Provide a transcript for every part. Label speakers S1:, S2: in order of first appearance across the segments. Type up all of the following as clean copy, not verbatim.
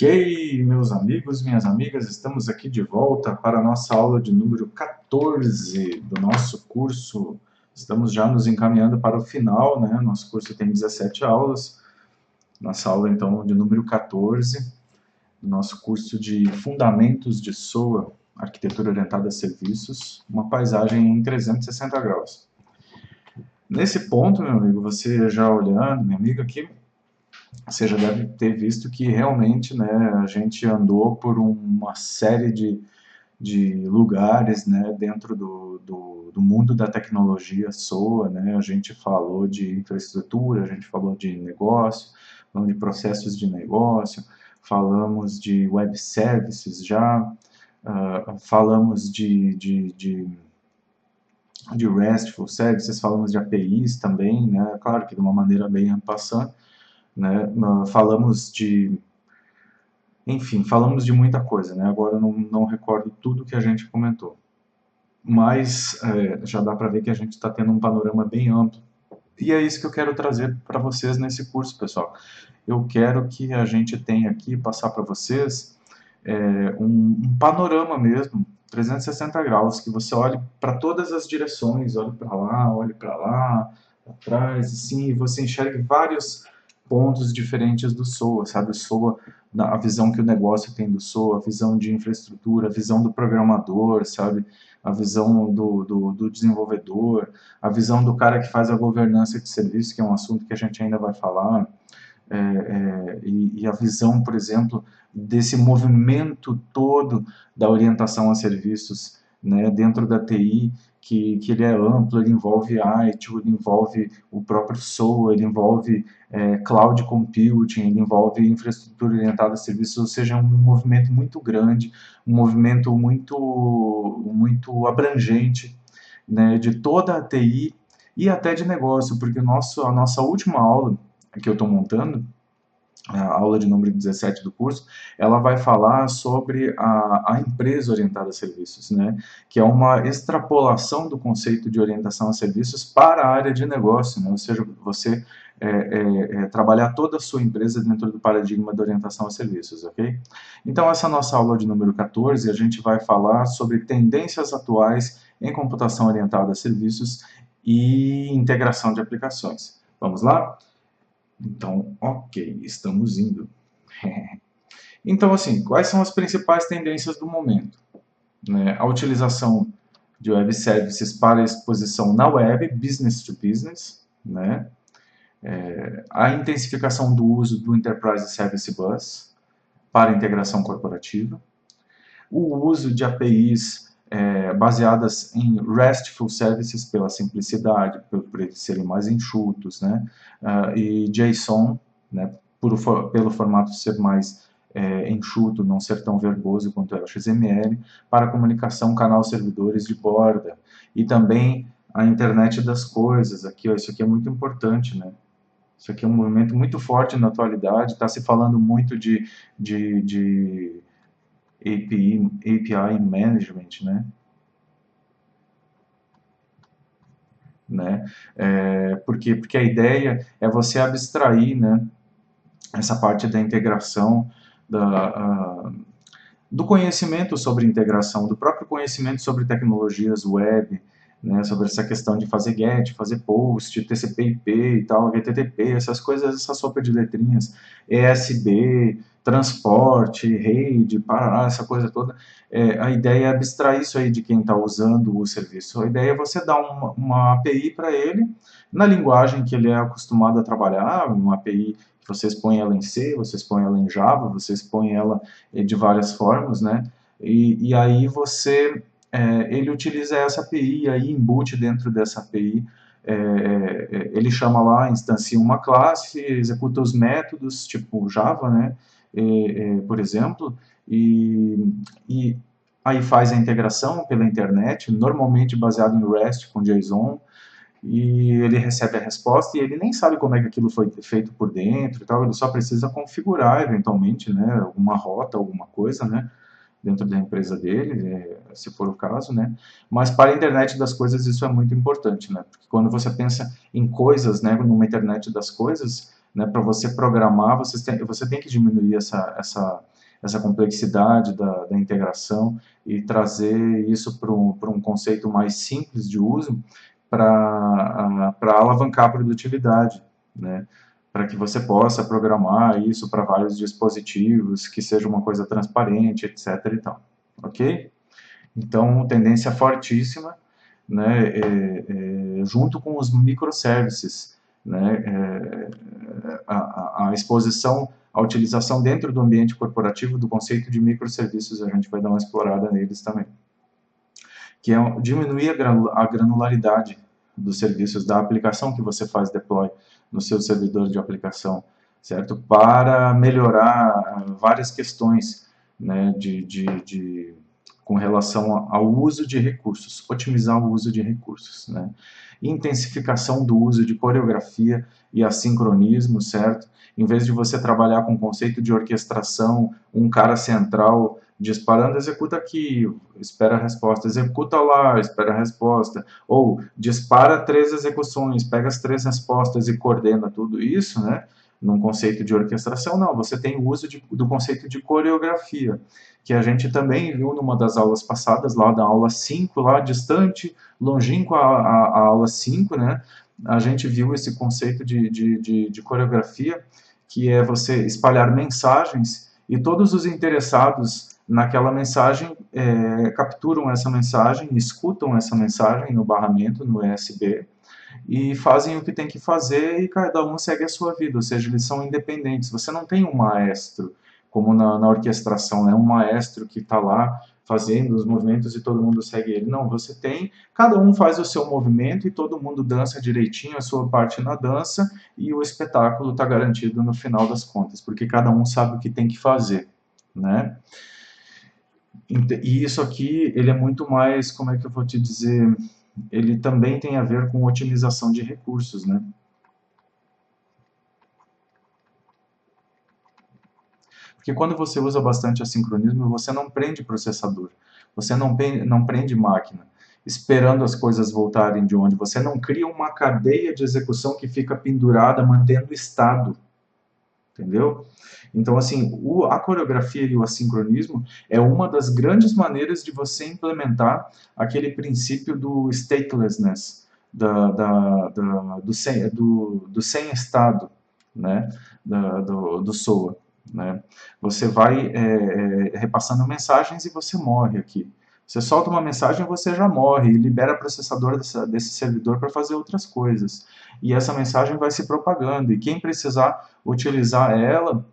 S1: Ok, meus amigos, minhas amigas, estamos aqui de volta para a nossa aula de número 14 do nosso curso. Estamos já nos encaminhando para o final, né? Nosso curso tem 17 aulas. Nossa aula, então, de número 14, do nosso curso de Fundamentos de SOA, Arquitetura Orientada a Serviços, uma paisagem em 360 graus. Nesse ponto, meu amigo, você já olhando, minha amiga aqui, você já deve ter visto que realmente, né, a gente andou por uma série de lugares, né, dentro do mundo da tecnologia SOA, né, a gente falou de infraestrutura, a gente falou de negócio, falamos de processos de negócio, falamos de web services já, falamos de RESTful services, falamos de APIs também, né, claro que de uma maneira bem en passant, né, falamos enfim, falamos de muita coisa, né? Agora eu não recordo tudo que a gente comentou. Mas já dá para ver que a gente está tendo um panorama bem amplo. E é isso que eu quero trazer para vocês nesse curso, pessoal. Eu quero que a gente tenha aqui, passar para vocês, um panorama mesmo, 360 graus, que você olhe para todas as direções, olhe para lá, atrás, assim, e você enxergue vários pontos diferentes do SOA, sabe? O SOA, a visão que o negócio tem do SOA, a visão de infraestrutura, a visão do programador, sabe? A visão do desenvolvedor, a visão do cara que faz a governança de serviço, que é um assunto que a gente ainda vai falar, e a visão, por exemplo, desse movimento todo da orientação a serviços, né, dentro da TI, que ele é amplo, ele envolve ITIL, ele envolve o próprio SOA, ele envolve cloud computing, ele envolve infraestrutura orientada a serviços, ou seja, é um movimento muito grande, um movimento muito abrangente, né, de toda a TI e até de negócio, porque a nossa última aula que eu estou montando, a aula de número 17 do curso, ela vai falar sobre a empresa orientada a serviços, né? Que é uma extrapolação do conceito de orientação a serviços para a área de negócio, né? Ou seja, você trabalhar toda a sua empresa dentro do paradigma da orientação a serviços, ok? Então, essa nossa aula de número 14, a gente vai falar sobre tendências atuais em computação orientada a serviços e integração de aplicações. Vamos lá? Então, ok, estamos indo. Então, assim, quais são as principais tendências do momento? Né? A utilização de web services para exposição na web, business to business, né? A intensificação do uso do Enterprise Service Bus para integração corporativa, o uso de APIs baseadas em RESTful Services pela simplicidade, por eles serem mais enxutos, né? E JSON, né? Pelo formato ser mais enxuto, não ser tão verboso quanto é o XML, para comunicação canal-servidores de borda. E também a internet das coisas, aqui, ó, isso aqui é muito importante, né? Isso aqui é um movimento muito forte na atualidade, está se falando muito de API Management, né? Por quê? Porque a ideia é você abstrair, né, essa parte da integração, do conhecimento sobre integração, do próprio conhecimento sobre tecnologias web, né, sobre essa questão de fazer GET, fazer POST, TCP/IP e tal, HTTP, essas coisas, essa sopa de letrinhas, ESB, transporte, rede, parará, essa coisa toda. A ideia é abstrair isso aí de quem está usando o serviço. A ideia é você dar uma API para ele, na linguagem que ele é acostumado a trabalhar, uma API que vocês põem ela em C, vocês põem ela em Java, vocês põem ela de várias formas, né? E aí ele utiliza essa API, e aí embute dentro dessa API, ele chama lá, instancia uma classe, executa os métodos, tipo Java, né? Por exemplo, e aí faz a integração pela internet, normalmente baseado em REST com JSON, e ele recebe a resposta e ele nem sabe como é que aquilo foi feito por dentro e tal, ele só precisa configurar eventualmente, né, alguma rota, alguma coisa, né, dentro da empresa dele, se for o caso, né, mas para a internet das coisas isso é muito importante, né, porque quando você pensa em coisas, né, numa internet das coisas, né, para você programar, você tem que diminuir essa complexidade da integração e trazer isso para um conceito mais simples de uso para alavancar a produtividade, né? Para que você possa programar isso para vários dispositivos, que seja uma coisa transparente, etc. e tal, ok? Então, tendência fortíssima, né, junto com os microservices, né, a exposição, a utilização dentro do ambiente corporativo do conceito de microserviços, a gente vai dar uma explorada neles também, que é diminuir a granularidade dos serviços, da aplicação que você faz deploy no seu servidor de aplicação, certo? Para melhorar várias questões, né, com relação ao uso de recursos, otimizar o uso de recursos, né? Intensificação do uso de coreografia e assincronismo, certo? Em vez de você trabalhar com o conceito de orquestração, um cara central disparando, executa aqui, espera a resposta, executa lá, espera a resposta, ou dispara 3 execuções, pega as 3 respostas e coordena tudo isso, né? Num conceito de orquestração, não, você tem o uso do conceito de coreografia, que a gente também viu numa das aulas passadas, lá da aula 5, lá distante, longínqua a aula 5, né? A gente viu esse conceito de coreografia, que é você espalhar mensagens e todos os interessados naquela mensagem capturam essa mensagem, escutam essa mensagem no barramento, no ESB, e fazem o que tem que fazer e cada um segue a sua vida, ou seja, eles são independentes. Você não tem um maestro, como na orquestração, né? Um maestro que está lá fazendo os movimentos e todo mundo segue ele. Não, você tem, cada um faz o seu movimento e todo mundo dança direitinho a sua parte na dança e o espetáculo está garantido no final das contas, porque cada um sabe o que tem que fazer, né? E isso aqui, ele é muito mais, como é que eu vou te dizer, ele também tem a ver com otimização de recursos, né? Porque quando você usa bastante assincronismo, você não prende processador, você não prende máquina, esperando as coisas voltarem de onde. Você não cria uma cadeia de execução que fica pendurada, mantendo o estado, entendeu? Então, assim, a coreografia e o assincronismo é uma das grandes maneiras de você implementar aquele princípio do statelessness, do sem estado, né? Do SOA. Né? Você vai repassando mensagens e você morre aqui. Você solta uma mensagem e você já morre, e libera o processador desse servidor para fazer outras coisas. E essa mensagem vai se propagando, e quem precisar utilizar ela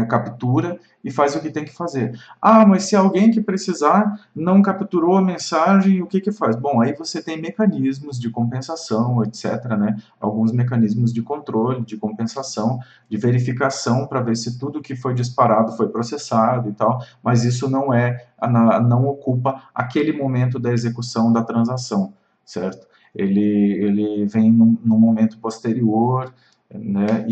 S1: captura e faz o que tem que fazer. Ah, mas se alguém que precisar não capturou a mensagem, o que que faz? Bom, aí você tem mecanismos de compensação, etc., né? Alguns mecanismos de controle, de compensação, de verificação para ver se tudo que foi disparado foi processado e tal, mas isso não ocupa aquele momento da execução da transação, certo? Ele vem num momento posterior, né?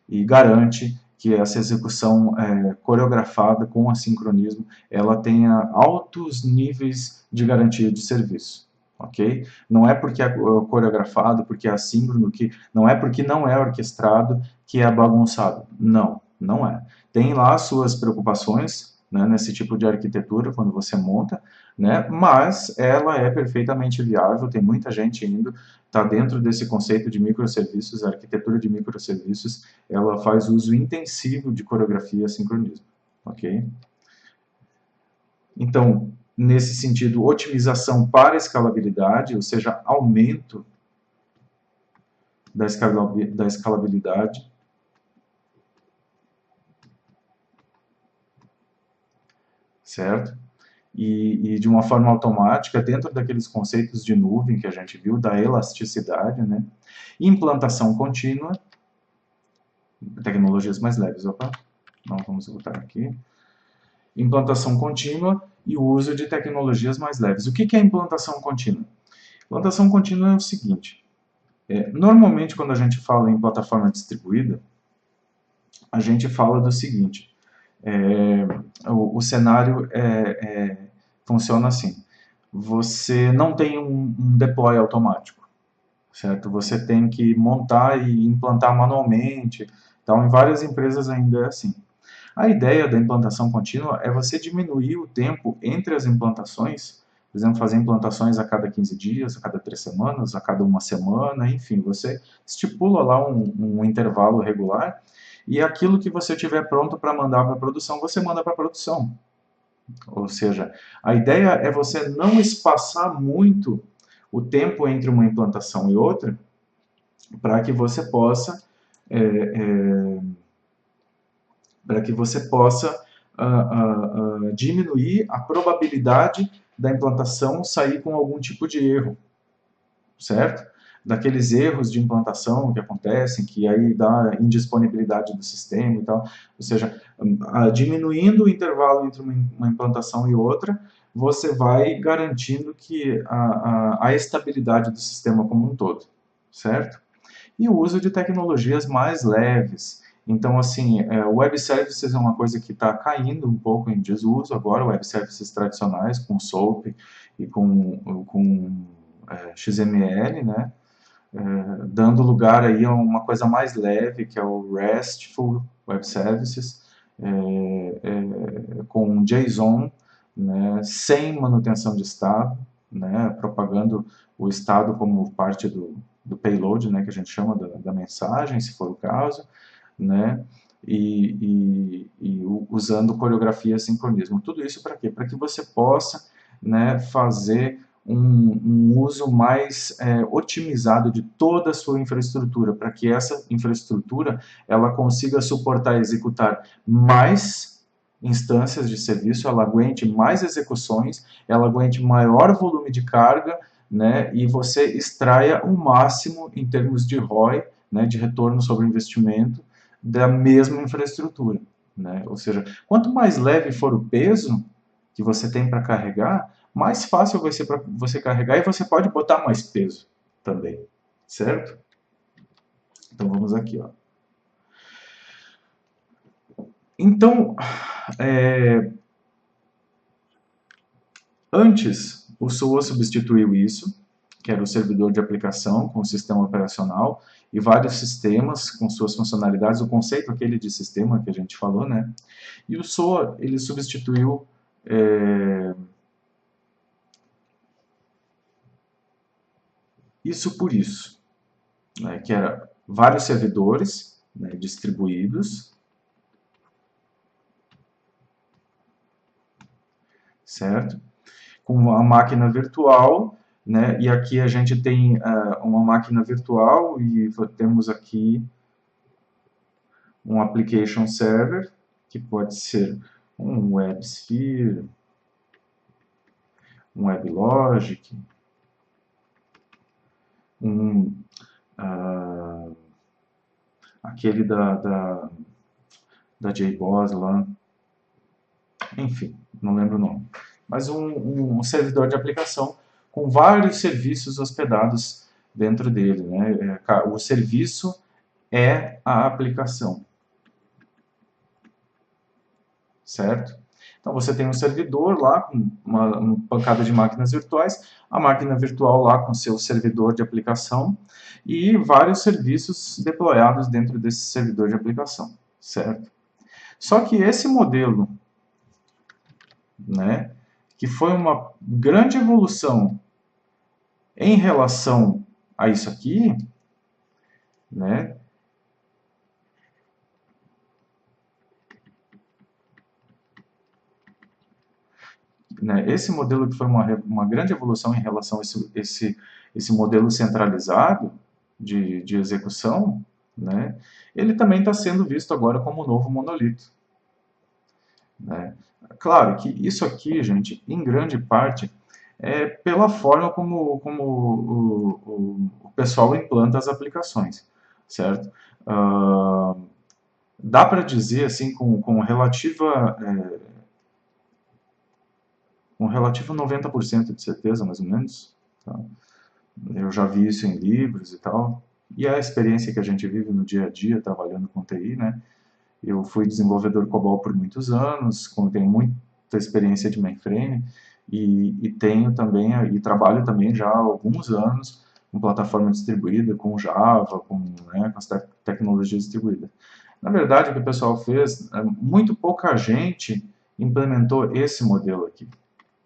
S1: E garante que essa execução coreografada com assincronismo ela tenha altos níveis de garantia de serviço, ok? Não é porque é coreografado, porque é assíncrono, não é porque não é orquestrado que é bagunçado. Não, não é. Tem lá as suas preocupações, né, nesse tipo de arquitetura quando você monta, né, mas ela é perfeitamente viável, tem muita gente indo, está dentro desse conceito de microserviços, a arquitetura de microserviços, ela faz uso intensivo de coreografia e sincronismo, ok? Então, nesse sentido, otimização para escalabilidade, ou seja, aumento da escalabilidade, certo? E de uma forma automática, dentro daqueles conceitos de nuvem que a gente viu, da elasticidade, né? Implantação contínua, tecnologias mais leves, opa, não vamos voltar aqui. Implantação contínua e o uso de tecnologias mais leves. O que é implantação contínua? Implantação contínua é o seguinte, normalmente quando a gente fala em plataforma distribuída, a gente fala do seguinte, o cenário funciona assim, você não tem um deploy automático, certo? Você tem que montar e implantar manualmente, então em várias empresas ainda é assim. A ideia da implantação contínua é você diminuir o tempo entre as implantações, por exemplo, fazer implantações a cada 15 dias, a cada 3 semanas, a cada uma semana, enfim, você estipula lá um intervalo regular e aquilo que você tiver pronto para mandar para a produção, você manda para a produção. Ou seja, a ideia é você não espaçar muito o tempo entre uma implantação e outra, para que você possa é, é, diminuir a probabilidade da implantação sair com algum tipo de erro, certo? Daqueles erros de implantação que acontecem, que aí dá indisponibilidade do sistema e tal. Ou seja, diminuindo o intervalo entre uma implantação e outra, você vai garantindo que a estabilidade do sistema como um todo, certo? E o uso de tecnologias mais leves. Então, assim, o Web Services é uma coisa que está caindo um pouco em desuso agora, Web Services tradicionais, com SOAP e com XML, né? Dando lugar aí a uma coisa mais leve, que é o RESTful Web Services, com JSON, né? Sem manutenção de estado, né? Propagando o estado como parte do payload, né? Que a gente chama da mensagem, se for o caso, né? E usando coreografia e sincronismo. Tudo isso para quê? Para que você possa, né, fazer um uso mais otimizado de toda a sua infraestrutura, para que essa infraestrutura ela consiga suportar e executar mais instâncias de serviço, ela aguente mais execuções, ela aguente maior volume de carga, né, e você extraia o máximo em termos de ROI, né, de retorno sobre investimento, da mesma infraestrutura, né? Ou seja, quanto mais leve for o peso que você tem para carregar, mais fácil vai ser para você carregar e você pode botar mais peso também, certo? Então vamos aqui, ó. Então, antes o SOA substituiu isso, que era o servidor de aplicação com o sistema operacional e vários sistemas com suas funcionalidades, o conceito aquele de sistema que a gente falou, né? E o SOA, ele substituiu isso por isso, né? Que era vários servidores, né, distribuídos, certo? Com uma máquina virtual, né? E aqui a gente tem uma máquina virtual e temos aqui um application server, que pode ser um WebSphere, um WebLogic, aquele da JBoss lá, enfim, não lembro o nome. Mas um servidor de aplicação com vários serviços hospedados dentro dele, né? O serviço é a aplicação, certo? Então você tem um servidor lá com uma pancada de máquinas virtuais, a máquina virtual lá com seu servidor de aplicação e vários serviços deployados dentro desse servidor de aplicação, certo? Só que esse modelo, né, que foi uma grande evolução em relação a isso aqui, né, esse modelo que foi uma grande evolução em relação a esse modelo centralizado de execução, né, ele também está sendo visto agora como um novo monolito. Né? Claro que isso aqui, gente, em grande parte, é pela forma como o pessoal implanta as aplicações, certo? Dá para dizer, assim, com relativa... um relativo 90% de certeza, mais ou menos. Tá? Eu já vi isso em livros e tal. E é a experiência que a gente vive no dia a dia, trabalhando com TI, né? Eu fui desenvolvedor COBOL por muitos anos, tenho muita experiência de mainframe, e tenho também, e trabalho também já há alguns anos com plataforma distribuída, com Java, com as tecnologias distribuídas. Na verdade, o que o pessoal fez, muito pouca gente implementou esse modelo aqui,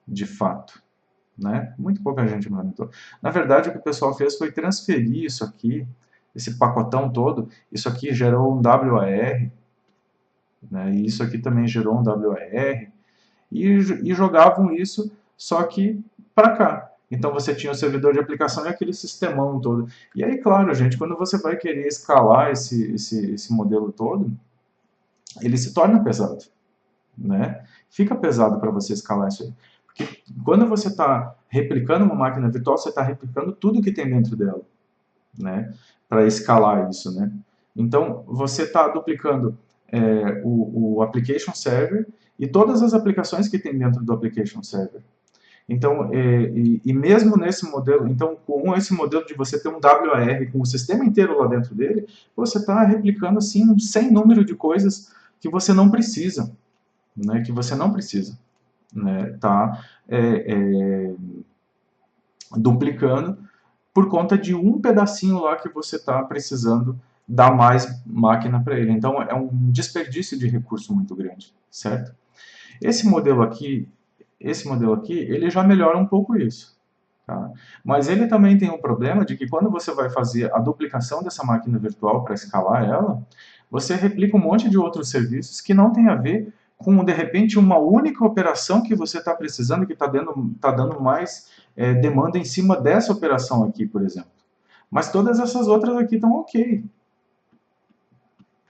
S1: de fato, né? Muito pouca gente implementou. Na verdade, o que o pessoal fez foi transferir isso aqui, esse pacotão todo, isso aqui gerou um WAR, né? E isso aqui também gerou um WAR, e jogavam isso só que para cá. Então você tinha o servidor de aplicação e aquele sistemão todo. E aí, claro, gente, quando você vai querer escalar esse modelo todo, ele se torna pesado, né? Fica pesado para você escalar isso aí. Porque quando você está replicando uma máquina virtual, você está replicando tudo que tem dentro dela, né? Para escalar isso, né? Então, você está duplicando o application server e todas as aplicações que tem dentro do application server. Então, e mesmo nesse modelo, então com esse modelo de você ter um WAR com o sistema inteiro lá dentro dele, você está replicando assim um sem número de coisas que você não precisa, né? Que você não precisa, né? Tá duplicando por conta de um pedacinho lá que você está precisando dar mais máquina para ele. Então, é um desperdício de recurso muito grande, certo? Esse modelo aqui, ele já melhora um pouco isso. Tá? Mas ele também tem um problema de que quando você vai fazer a duplicação dessa máquina virtual para escalar ela, você replica um monte de outros serviços que não tem a ver com, de repente, uma única operação que você está precisando, que está dando mais demanda em cima dessa operação aqui, por exemplo. Mas todas essas outras aqui estão ok.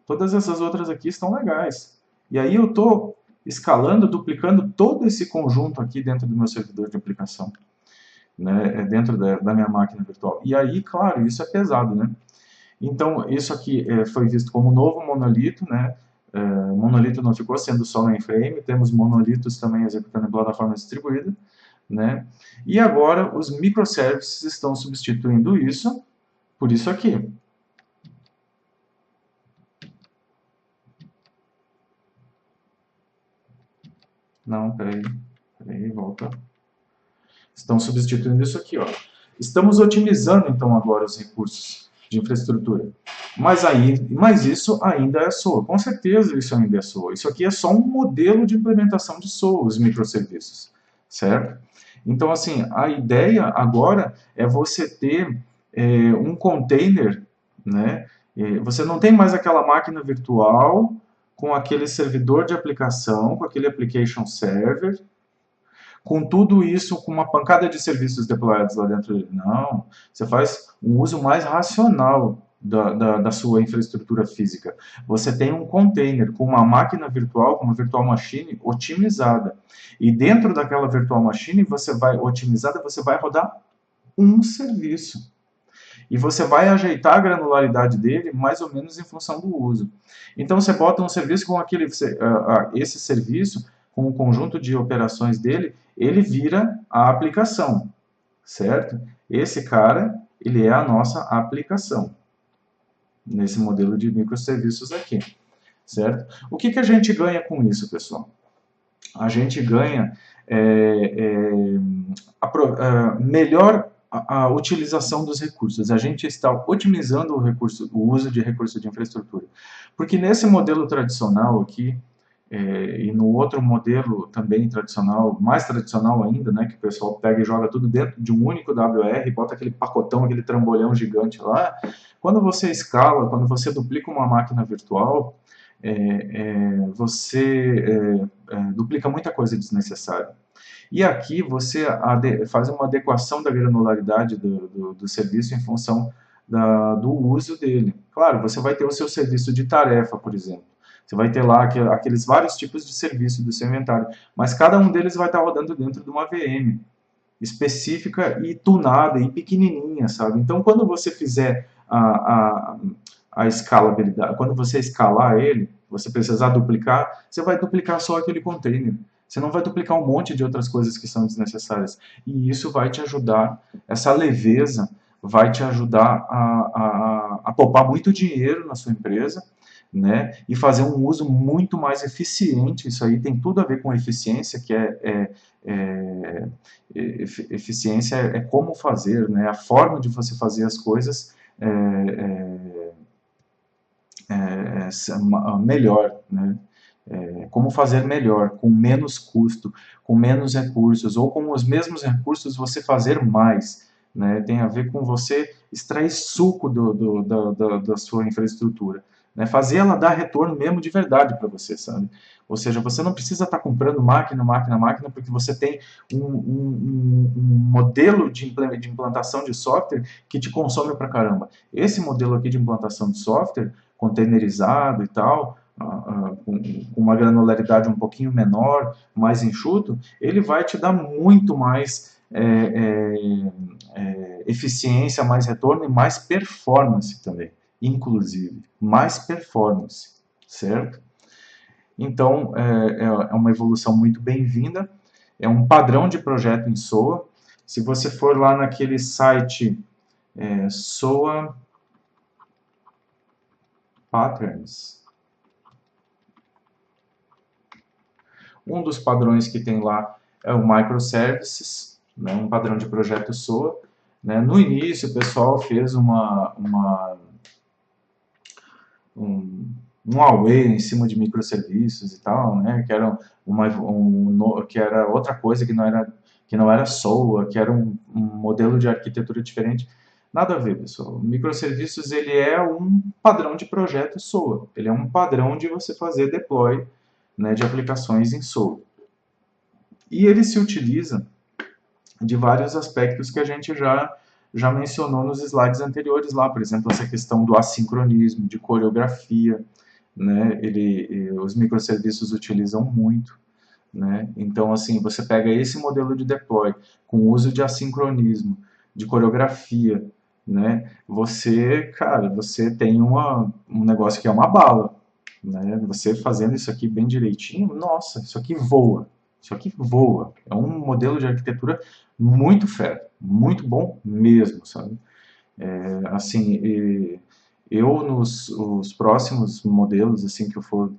S1: Todas essas outras aqui estão legais. E aí eu estou escalando, duplicando todo esse conjunto aqui dentro do meu servidor de aplicação, né, dentro da minha máquina virtual. E aí, claro, isso é pesado, né? Então, isso aqui foi visto como novo monolito, né? Monolito não ficou sendo só mainframe, temos monolitos também executando em plataforma distribuída, né? E agora os microservices estão substituindo isso por isso aqui. Não, peraí, volta. Estão substituindo isso aqui, ó. Estamos otimizando, então, agora os recursos de infraestrutura. Mas isso ainda é SOA. Com certeza isso ainda é SOA. Isso aqui é só um modelo de implementação de SOA, os microserviços, certo? Então, assim, a ideia agora é você ter um container, né? Você não tem mais aquela máquina virtual com aquele servidor de aplicação, com aquele application server, com tudo isso, com uma pancada de serviços deployados lá dentro dele. Não, você faz um uso mais racional da sua infraestrutura física. Você tem um container com uma máquina virtual, com uma virtual machine otimizada. E dentro daquela virtual machine, otimizada, você vai rodar um serviço. E você vai ajeitar a granularidade dele mais ou menos em função do uso. Então você bota um serviço com esse serviço, com o conjunto de operações dele, ele vira a aplicação, certo? Esse cara, ele é a nossa aplicação, nesse modelo de microserviços aqui, certo? O que a gente ganha com isso, pessoal? A gente ganha melhor a utilização dos recursos. A gente está otimizando o uso de recursos de infraestrutura. Porque nesse modelo tradicional aqui, e no outro modelo também tradicional, mais tradicional ainda, né, que o pessoal pega e joga tudo dentro de um único WR, bota aquele pacotão, aquele trambolhão gigante lá, quando você escala, quando você duplica uma máquina virtual, você duplica muita coisa desnecessária. E aqui você faz uma adequação da granularidade do serviço em função do uso dele. Claro, você vai ter o seu serviço de tarefa, por exemplo. Você vai ter lá aqueles vários tipos de serviço do seu inventário, mas cada um deles vai estar rodando dentro de uma VM específica e tunada e pequenininha, sabe? Então, quando você fizer a escalabilidade, quando você escalar ele, você precisar duplicar, você vai duplicar só aquele container. Você não vai duplicar um monte de outras coisas que são desnecessárias. E isso vai te ajudar, essa leveza vai te ajudar a poupar muito dinheiro na sua empresa, né? E fazer um uso muito mais eficiente. Isso aí tem tudo a ver com eficiência, que eficiência é como fazer, né? A forma de você fazer as coisas melhor, né? Como fazer melhor, com menos custo, com menos recursos, ou com os mesmos recursos você fazer mais, né? Tem a ver com você extrair suco da sua infraestrutura, né? Fazer ela dar retorno mesmo de verdade para você, sabe? Ou seja, você não precisa estar comprando máquina, porque você tem um modelo de implantação de software que te consome pra caramba. Esse modelo aqui de implantação de software, containerizado e tal, com uma granularidade um pouquinho menor, mais enxuto, ele vai te dar muito mais eficiência, mais retorno e mais performance também, inclusive, mais performance, certo? Então, é uma evolução muito bem-vinda, é um padrão de projeto em SOA. Se você for lá naquele site SOA Patterns, um dos padrões que tem lá é o Microservices, né, um padrão de projeto SOA. Né. No início, o pessoal fez um Huawei em cima de microserviços e tal, né, que era outra coisa que não era SOA, que era um modelo de arquitetura diferente. Nada a ver, pessoal. O microserviços ele é um padrão de projeto SOA. Ele é um padrão de você fazer deploy, né, de aplicações em SOA. E ele se utiliza de vários aspectos que a gente já mencionou nos slides anteriores lá, por exemplo, essa questão do assincronismo, de coreografia, né? Os microserviços utilizam muito, né? Então, assim, você pega esse modelo de deploy com o uso de assincronismo, de coreografia, né? Cara, você tem um negócio que é uma bala, né? Você fazendo isso aqui bem direitinho, nossa, isso aqui voa. Isso aqui voa. É um modelo de arquitetura muito fera, muito bom mesmo, sabe? Assim, eu nos próximos modelos assim que eu for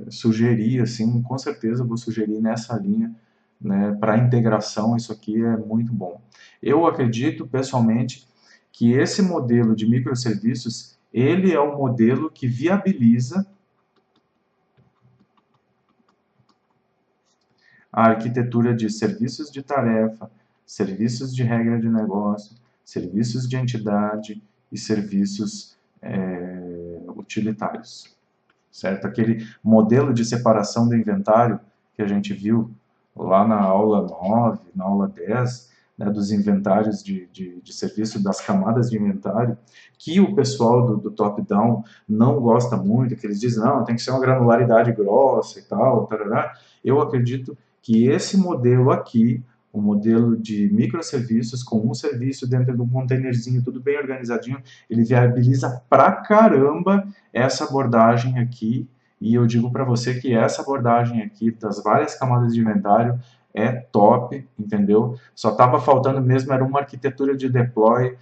S1: sugerir, assim, com certeza eu vou sugerir nessa linha, né? Para integração, isso aqui é muito bom. Eu acredito pessoalmente que esse modelo de microserviços ele é o modelo que viabiliza a arquitetura de serviços de tarefa, serviços de regra de negócio, serviços de entidade e serviços utilitários, certo? Aquele modelo de separação do inventário que a gente viu lá na aula 9, na aula 10, né, dos inventários de serviço, das camadas de inventário, que o pessoal do top-down não gosta muito, que eles dizem, não, tem que ser uma granularidade grossa e tal, tarará. Eu acredito que esse modelo aqui, o modelo de microserviços, com um serviço dentro de um containerzinho, tudo bem organizadinho, ele viabiliza pra caramba essa abordagem aqui, e eu digo para você que essa abordagem aqui, das várias camadas de inventário, é top, entendeu? Só estava faltando mesmo, era uma arquitetura de deploy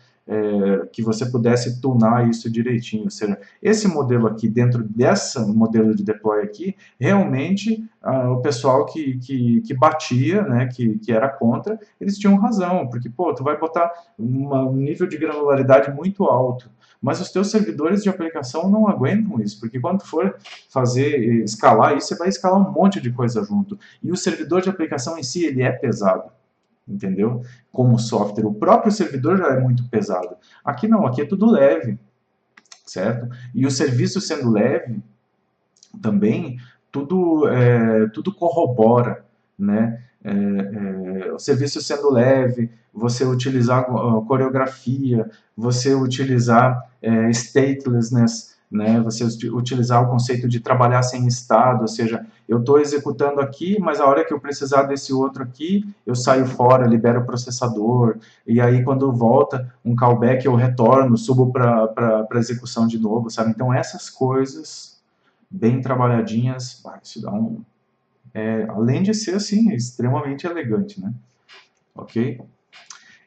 S1: que você pudesse tunar isso direitinho. Ou seja, esse modelo aqui, dentro desse modelo de deploy aqui, realmente o pessoal que batia, né, que era contra, eles tinham razão, porque, pô, tu vai botar um nível de granularidade muito alto, mas os teus servidores de aplicação não aguentam isso, porque quando for escalar isso, você vai escalar um monte de coisa junto. E o servidor de aplicação em si, ele é pesado, entendeu? Como software. O próprio servidor já é muito pesado. Aqui não, aqui é tudo leve, certo? E o serviço sendo leve, também, tudo corrobora, né? O serviço sendo leve, você utilizar coreografia, você utilizar statelessness, né? Você utilizar o conceito de trabalhar sem estado, ou seja, eu estou executando aqui, mas a hora que eu precisar desse outro aqui, eu saio fora, libero o processador, e aí quando volta um callback eu retorno, subo para execução de novo, sabe? Então essas coisas bem trabalhadinhas, isso dá além de ser assim, extremamente elegante, né? Ok?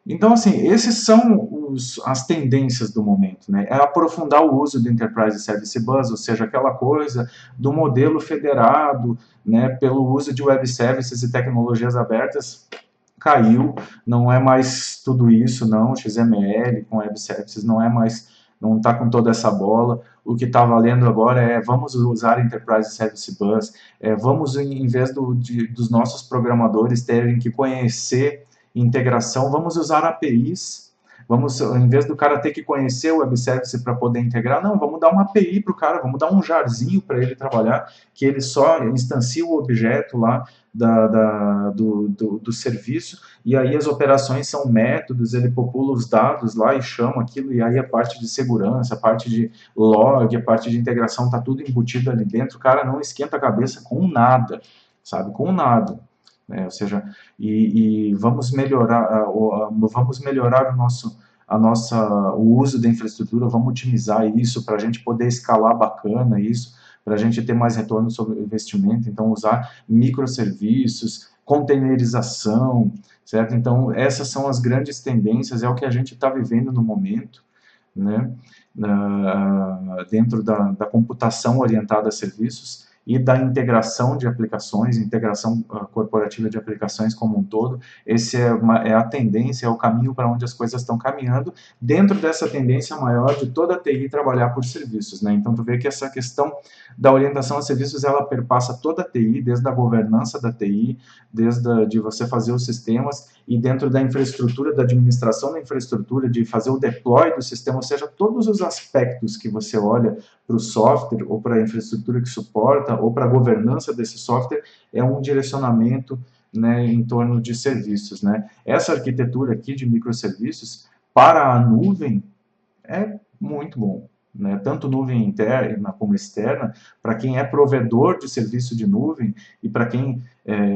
S1: Então, assim, esses são as tendências do momento, né? É aprofundar o uso do Enterprise Service Bus, ou seja, aquela coisa do modelo federado, né, pelo uso de web services e tecnologias abertas, caiu, não é mais tudo isso, não, XML com web services não é mais não está com toda essa bola. O que está valendo agora é vamos usar Enterprise Service Bus, vamos, em vez dos nossos programadores terem que conhecer integração, vamos usar APIs. Vamos, em vez do cara ter que conhecer o web service para poder integrar, não, vamos dar uma API para o cara, vamos dar um jarzinho para ele trabalhar, que ele só instancia o objeto lá do serviço, e aí as operações são métodos, ele popula os dados lá e chama aquilo, e aí a parte de segurança, a parte de log, a parte de integração, está tudo embutido ali dentro, o cara não esquenta a cabeça com nada, sabe, com nada. Ou seja, vamos melhorar, o uso da infraestrutura, vamos otimizar isso para a gente poder escalar bacana isso, para a gente ter mais retorno sobre o investimento, então usar microserviços, containerização, certo? Então essas são as grandes tendências, é o que a gente está vivendo no momento, né? Dentro da computação orientada a serviços, e da integração de aplicações, integração corporativa de aplicações como um todo. Esse é a tendência, é o caminho para onde as coisas estão caminhando, dentro dessa tendência maior de toda a TI trabalhar por serviços, né? Então, tu vê que essa questão da orientação a serviços, ela perpassa toda a TI, desde a governança da TI, de você fazer os sistemas, e dentro da infraestrutura, da administração da infraestrutura, de fazer o deploy do sistema, ou seja, todos os aspectos que você olha para o software, ou para a infraestrutura que suporta, ou para a governança desse software, é um direcionamento, né, em torno de serviços, né? Essa arquitetura aqui de microserviços para a nuvem é muito bom, né? Tanto nuvem interna como externa, para quem é provedor de serviço de nuvem e para quem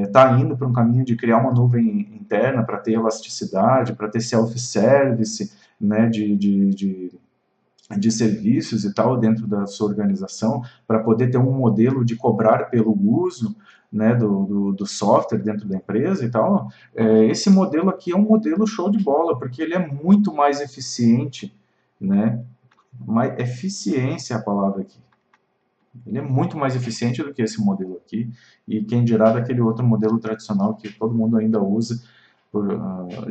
S1: está indo para um caminho de criar uma nuvem interna para ter elasticidade, para ter self-service, né, de serviços e tal dentro da sua organização, para poder ter um modelo de cobrar pelo uso, né, do software dentro da empresa e tal. Esse modelo aqui é um modelo show de bola, porque ele é muito mais eficiente, né? Eficiência é a palavra aqui. Ele é muito mais eficiente do que esse modelo aqui, e quem dirá daquele outro modelo tradicional que todo mundo ainda usa,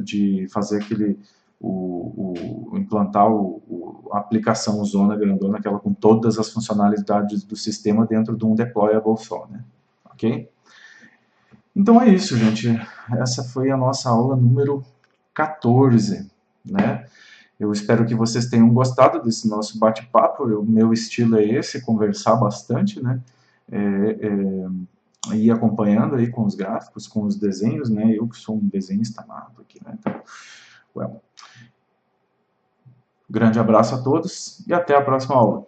S1: de fazer implantar a aplicação zona grandona, aquela com todas as funcionalidades do sistema dentro de um deployable só, né? Ok? Então é isso, gente. Essa foi a nossa aula número 14, né? Eu espero que vocês tenham gostado desse nosso bate-papo. O meu estilo é esse, conversar bastante, né? Ir acompanhando aí com os gráficos, com os desenhos, né? Eu que sou um desenhista nato aqui, né? Então, well. Grande abraço a todos e até a próxima aula.